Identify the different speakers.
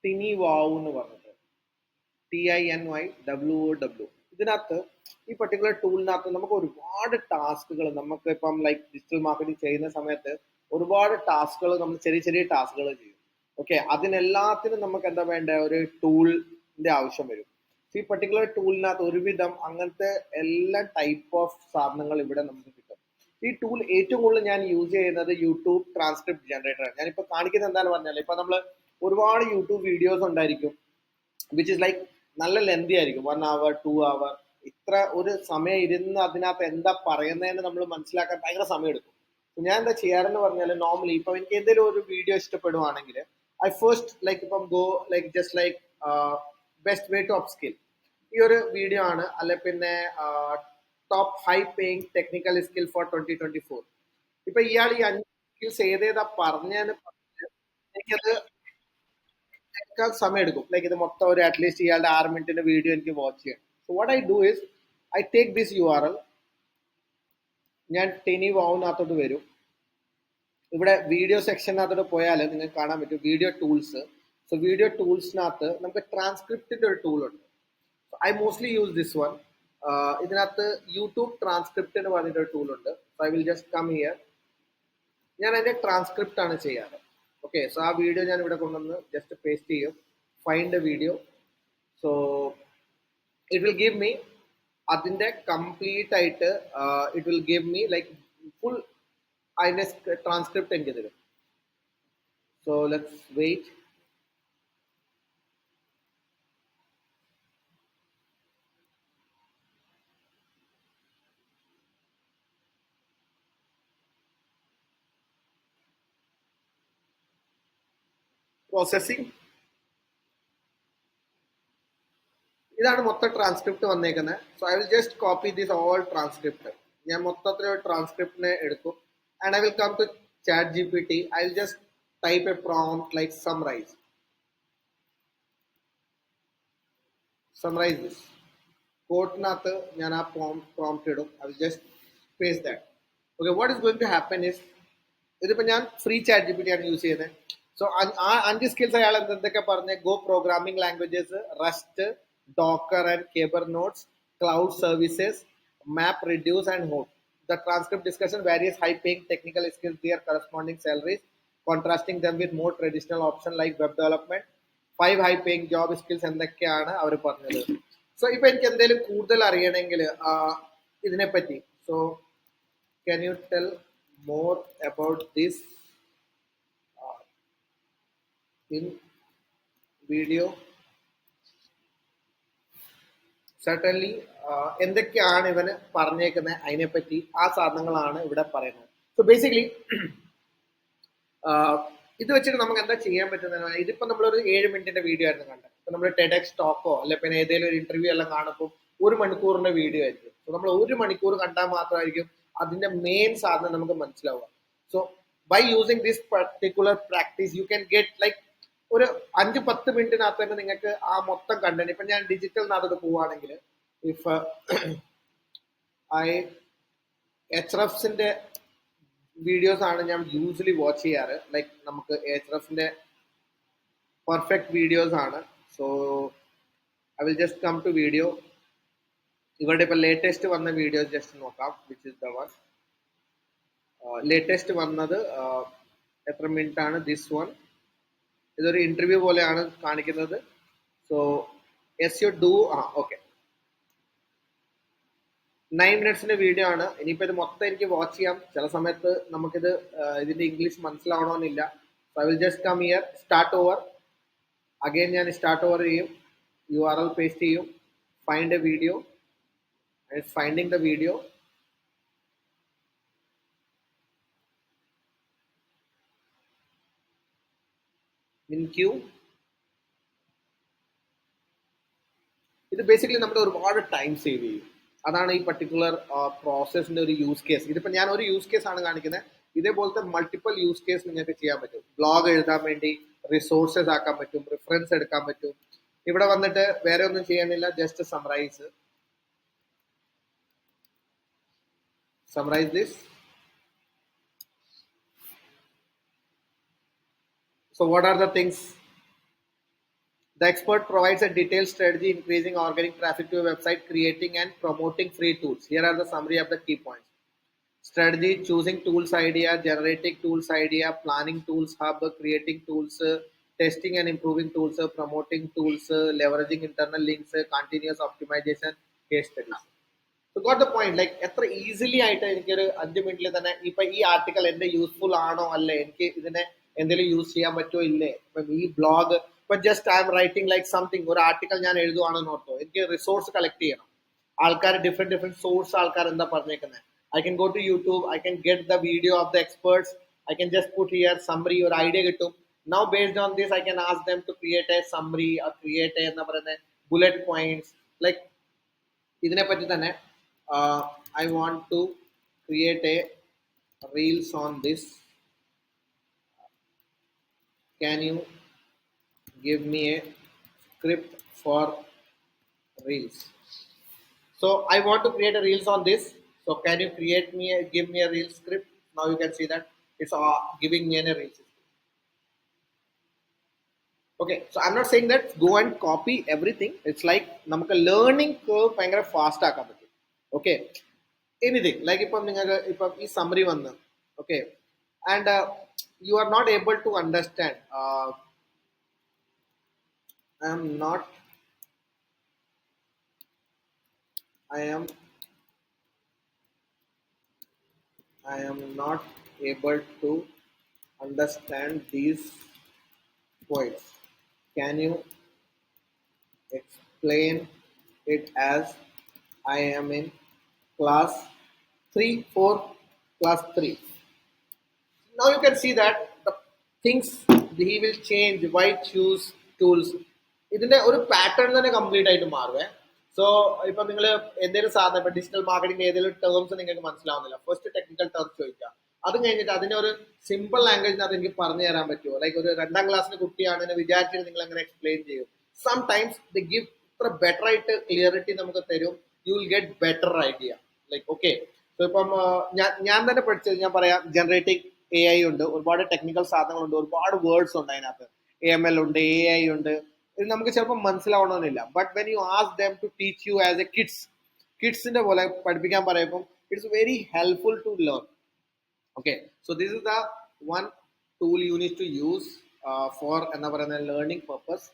Speaker 1: ടിനി വാവ് എന്ന് പറഞ്ഞിട്ട് TINYWOW. ഇതിനകത്ത് ഈ പർട്ടിക്കുലർ ടൂളിനകത്ത് നമുക്ക് ഒരുപാട് ടാസ്കുകൾ, നമുക്ക് ഇപ്പം ലൈക്ക് ഡിജിറ്റൽ മാർക്കറ്റിംഗ് ചെയ്യുന്ന സമയത്ത് ഒരുപാട് ടാസ്കുകൾ, നമ്മൾ ചെറിയ ചെറിയ ടാസ്കുകൾ ചെയ്യും. ഓക്കെ, അതിനെല്ലാത്തിനും നമുക്ക് എന്താ വേണ്ട, ഒരു ടൂളിന്റെ ആവശ്യം വരും. ഈ പർട്ടിക്കുലർ ടൂളിനകത്ത് ഒരുവിധം അങ്ങനത്തെ എല്ലാ ടൈപ്പ് ഓഫ് സാധനങ്ങൾ ഇവിടെ നമുക്ക് കിട്ടും. ഈ ടൂൾ ഏറ്റവും കൂടുതൽ ഞാൻ യൂസ് ചെയ്യുന്നത് യൂട്യൂബ് ട്രാൻസ്ക്രിപ്റ്റ് ജനറേറ്റർ ആണ്. ഞാനിപ്പോൾ കാണിക്കുന്നത് എന്താണെന്ന് പറഞ്ഞാൽ, ഇപ്പൊ നമ്മൾ ഒരുപാട് യൂട്യൂബ് വീഡിയോസ് ഉണ്ടായിരിക്കും വിച്ച് ഇസ് ലൈക്ക് നല്ല ലെന്തി ആയിരിക്കും, 1 hour 2 hour. ഇത്ര ഒരു സമയം ഇരുന്ന് അതിനകത്ത് എന്താ പറയുന്നതെന്ന് നമ്മൾ മനസ്സിലാക്കാൻ ഭയങ്കര സമയം എടുക്കും. ഞാൻ എന്താ ചെയ്യാറെന്ന് പറഞ്ഞാൽ, നോർമലി ഇപ്പൊ എനിക്ക് എന്തെങ്കിലും ഒരു വീഡിയോ ഇഷ്ടപ്പെടുവാണെങ്കിൽ ഐ ഫസ്റ്റ് ലൈക്ക് ഇപ്പം go like just like best way to upskill, ഈ ഒരു വീഡിയോ ആണ്. അല്ലെ പിന്നെ top high paying technical skill for 2024. ഇപ്പൊ ഇയാൾ ഈ 5 സ്കിൽസ് ഏതേതാ പറഞ്ഞെന്ന് എനിക്കത് എടുക്കാൻ സമയം എടുക്കും. ലൈക്ക് ഇത് മൊത്തം ഒരു അറ്റ്ലീസ്റ്റ് ഇയാളുടെ 6 മിനിറ്റിന്റെ വീഡിയോ എനിക്ക് വാച്ച് ചെയ്യാം. So what I do is I take this URL, ഞാൻ ടിനി വാവിനകത്തോട്ട് വരും. ഇവിടെ വീഡിയോ സെക്ഷനകത്തോട്ട് പോയാൽ നിങ്ങൾക്ക് കാണാൻ പറ്റും വീഡിയോ ടൂൾസ്. സോ വീഡിയോ ടൂൾസിനകത്ത് നമുക്ക് ട്രാൻസ്ക്രിപ്റ്റിന്റെ ഒരു ടൂൾ ഉണ്ട്. I mostly use this one. ഇതിനകത്ത് യൂട്യൂബ് ട്രാൻസ്ക്രിപ്റ്റ് എന്ന് പറഞ്ഞിട്ടൊരു ടൂൾ ഉണ്ട്. So I will just come here. ഞാൻ അതിന്റെ ട്രാൻസ്ക്രിപ്റ്റ് ആണ് ചെയ്യാറ്. ഓക്കെ, സോ ആ വീഡിയോ ഞാൻ ഇവിടെ കൊണ്ടുവന്ന് ജസ്റ്റ് പേസ്റ്റ് ചെയ്യും, find a video. So it will give me അതിന്റെ കംപ്ലീറ്റ് ആയിട്ട്, it will give me like full അതിന്റെ ട്രാൻസ്ക്രിപ്റ്റ് എനിക്ക് തരും. So let's wait. പ്രോസസ്സിംഗ്. ഇതാണ് മൊത്തം ട്രാൻസ്ക്രിപ്റ്റ് വന്നേക്കുന്നത്. So I will just copy this all transcript. ഞാൻ മൊത്തത്തിൽ ട്രാൻസ്ക്രിപ്റ്റിനെ എടുക്കും and I will come to ChatGPT. I will just type a prompt like summarize this. കോട്ടിനകത്ത് ഞാൻ ആ പ്രോംപ്റ്റ് ഇടും. I will just paste that. Okay, what is going to happen is, ഇതിപ്പോ ഞാൻ ഫ്രീ ChatGPT ആണ് യൂസ് ചെയ്യുന്നത്. So ആ 5 skills അയാൾ എന്തൊക്കെ പറഞ്ഞ, go programming languages, rust, Docker and Kubernetes, cloud services, map, reduce and hope. The transcript discussion various high-paying technical skills, their corresponding salaries, contrasting them with more traditional options like web development. 5 high-paying job skills എന്തൊക്കെയാണ് അവർ പറഞ്ഞത്. So ഇപ്പൊ എനിക്ക് എന്തെങ്കിലും കൂടുതൽ അറിയണമെങ്കിൽ ഇതിനെപ്പറ്റി, so can you tell more about this in video? Certainly, എന്തൊക്കെയാണ് ഇവന് പറഞ്ഞേക്കുന്നത് അതിനെപ്പറ്റി ആ സാധനങ്ങളാണ് ഇവിടെ പറയുന്നത്. സോ ബേസിക്കലി ഇത് വെച്ചിട്ട് നമുക്ക് എന്താ ചെയ്യാൻ പറ്റുന്നത്, ഇതിപ്പോ നമ്മളൊരു 7 മിനിറ്റിന്റെ വീഡിയോ ആയിരുന്നു കണ്ടത്. ഇപ്പൊ നമ്മൾ ടെഡെക്സ് ടോക്കോ അല്ലെ പിന്നെ ഏതെങ്കിലും ഒരു ഇന്റർവ്യൂ എല്ലാം കാണുമ്പോൾ 1 മണിക്കൂറിന്റെ വീഡിയോ ആയിരിക്കും. സോ നമ്മൾ 1 മണിക്കൂർ കണ്ടാൽ മാത്രമായിരിക്കും അതിന്റെ മെയിൻ സാധനം നമുക്ക് മനസ്സിലാവുക. So by using this particular practice you can get like ഒരു 5-10 മിനിറ്റിനകത്ത് തന്നെ നിങ്ങൾക്ക് ആ മൊത്തം കണ്ടന്റ്. ഇപ്പൊ ഞാൻ ഡിജിറ്റലിനകത്തോട്ട് പോവുകയാണെങ്കിൽ, ഇഫ് എച്ച്റഫ്സിന്റെ വീഡിയോസ് ആണ് ഞാൻ യൂസ്വലി വാച്ച് ചെയ്യാറ്. ലൈക്ക് നമുക്ക് എച്ച്റഫിന്റെ പെർഫെക്റ്റ് വീഡിയോസ് ആണ്. So I will just come to video. ഇവരുടെ ഇപ്പൊ ലേറ്റസ്റ്റ് വന്ന വീഡിയോസ് ജസ്റ്റ് നോക്കാം, which is the one latest വന്നത്. എത്ര മിനിറ്റ് ആണ് ദിസ് വൺ? ഇതൊരു ഇന്റർവ്യൂ പോലെയാണ് കാണിക്കുന്നത്. സോ SEO ഡു ഓക്കെ, 9 മിനിറ്റ്സിന്റെ വീഡിയോ ആണ്. ഇനിയിപ്പോ ഇത് മൊത്തം എനിക്ക് വാച്ച് ചെയ്യാം. ചില സമയത്ത് നമുക്കിത് ഇതിന്റെ ഇംഗ്ലീഷ് മനസ്സിലാവണമെന്നില്ല. So I will just come here, start over. Again ഞാൻ സ്റ്റാർട്ട് ഓവർ ചെയ്യും, URL പേസ്റ്റ് ചെയ്യും, find a video, finding the video. In queue. ഇത് ബേസിക്കലി നമ്മുടെ ഒരുപാട് ടൈം സേവ് ചെയ്യും. അതാണ് ഈ പർട്ടിക്കുലർ പ്രോസസ്സിന്റെ ഒരു യൂസ് കേസ്. ഇതിപ്പോ ഞാൻ ഒരു യൂസ് കേസ് ആണ് കാണിക്കുന്നത്. ഇതേപോലത്തെ മൾട്ടിപ്പിൾ യൂസ് കേസ് നിങ്ങൾക്ക് ചെയ്യാൻ പറ്റും. ബ്ലോഗ് എഴുതാൻ വേണ്ടി റിസോഴ്സസ് ആക്കാൻ പറ്റും, റിഫറൻസ് എടുക്കാൻ പറ്റും. ഇവിടെ വന്നിട്ട് വേറെ ഒന്നും ചെയ്യാനില്ല, just summarise this. So what are the things The expert provides a detailed strategy increasing organic traffic to a website, creating and promoting free tools. Here are the summary of the key points. Strategy: choosing tools idea, generating tools idea, planning tools hub, creating tools, testing and improving tools, promoting tools, leveraging internal links, continuous optimization, case studies. So got the point. Like എത്ര easily ആയിട്ട് എനിക്കൊരു 5 മിനിറ്റിൽ തന്നെ ഇപ്പൊ ഈ article എന്റെ useful ആണോ അല്ലേ, എനിക്ക് ഇതിനെ എന്തെങ്കിലും യൂസ് ചെയ്യാൻ പറ്റുമോ ഇല്ലേ, ഇപ്പം ഈ ബ്ലോഗ് ഇപ്പൊ just I M writing like something, ഒരു ആർട്ടിക്കൽ ഞാൻ എഴുതുവാണെന്ന് ഓർത്തോ, എനിക്ക് റിസോഴ്സ് കളക്ട് ചെയ്യണം, ആൾക്കാർ ഡിഫറെന്റ് സോഴ്സ് ആൾക്കാർ എന്താ പറഞ്ഞേക്കുന്നത്. I can go to YouTube, I can get the video of the experts, I can just put here summary or idea കിട്ടും. Now based on this I can ask them to create a summary or create a എന്താ പറയുന്നത് bullet points. Like ഇതിനെ പറ്റി തന്നെ I want to create a reels on this, can you give me a script for reels. So I want to create a reels on this. So can you give me a reel script? Now you can see that it's giving me a reel script. Okay, so I'm not saying that go and copy everything. It's like നമുക്ക് learning curve ഭയങ്കര fast ആക്കാൻ പറ്റും. Okay, anything like ഇപ്പം ഈ summary വന്ന്, okay, and you are not able to understand. I am not I am not able to understand these points. Can you explain it as I am in class 3, 4, class 3. Now you can see that the things he will change. Why choose tools? ഇതിന്റെ ഒരു pattern തന്നെ complete ആയിട്ട് മാറുവേ. So ഇപ്പൊ നിങ്ങൾ എന്തെങ്കിലും സാധനം ഇപ്പൊ digital marketing ഏതെങ്കിലും ടേംസ് നിങ്ങൾക്ക് മനസ്സിലാവുന്നില്ല, ഫസ്റ്റ് ടെക്നിക്കൽ ടേംസ് ചോദിക്കാം, അത് കഴിഞ്ഞിട്ട് അതിനെ ഒരു സിമ്പിൾ ലാംഗ്വേജിനകത്ത് എനിക്ക് പറഞ്ഞു തരാൻ പറ്റുമോ, ലൈക്ക് ഒരു 2ാം ക്ലാസ്സിലെ കുട്ടിയാണെന്ന് വിചാരിച്ചിട്ട് നിങ്ങൾ എങ്ങനെ എക്സ്പ്ലെയിൻ ചെയ്യും. സം ടൈംസ് ദ ഗിവ് ഇത്ര ബെറ്റർ ആയിട്ട് ക്ലിയറിറ്റി നമുക്ക് തരും, you will get better idea. Like okay, so ഇപ്പം ഞാൻ തന്നെ പഠിച്ചത് ഞാൻ പറയാം, ജനറേറ്റീവ് AI ഉണ്ട്, ഒരുപാട് ടെക്നിക്കൽ സാധനങ്ങളുണ്ട്, ഒരുപാട് വേർഡ്സ് ഉണ്ട് അതിനകത്ത്, AML ഉണ്ട്, AI ഉണ്ട്, ഇത് നമുക്ക് ചിലപ്പോൾ മനസ്സിലാവണമെന്നില്ല. But when you ask them to teach you as a കിഡ്സിന്റെ പോലെ പഠിപ്പിക്കാൻ പറയുമ്പോൾ it's very helpful to learn. Okay, so this is the one tool you need to use for എന്താ പറയുന്ന learning purpose.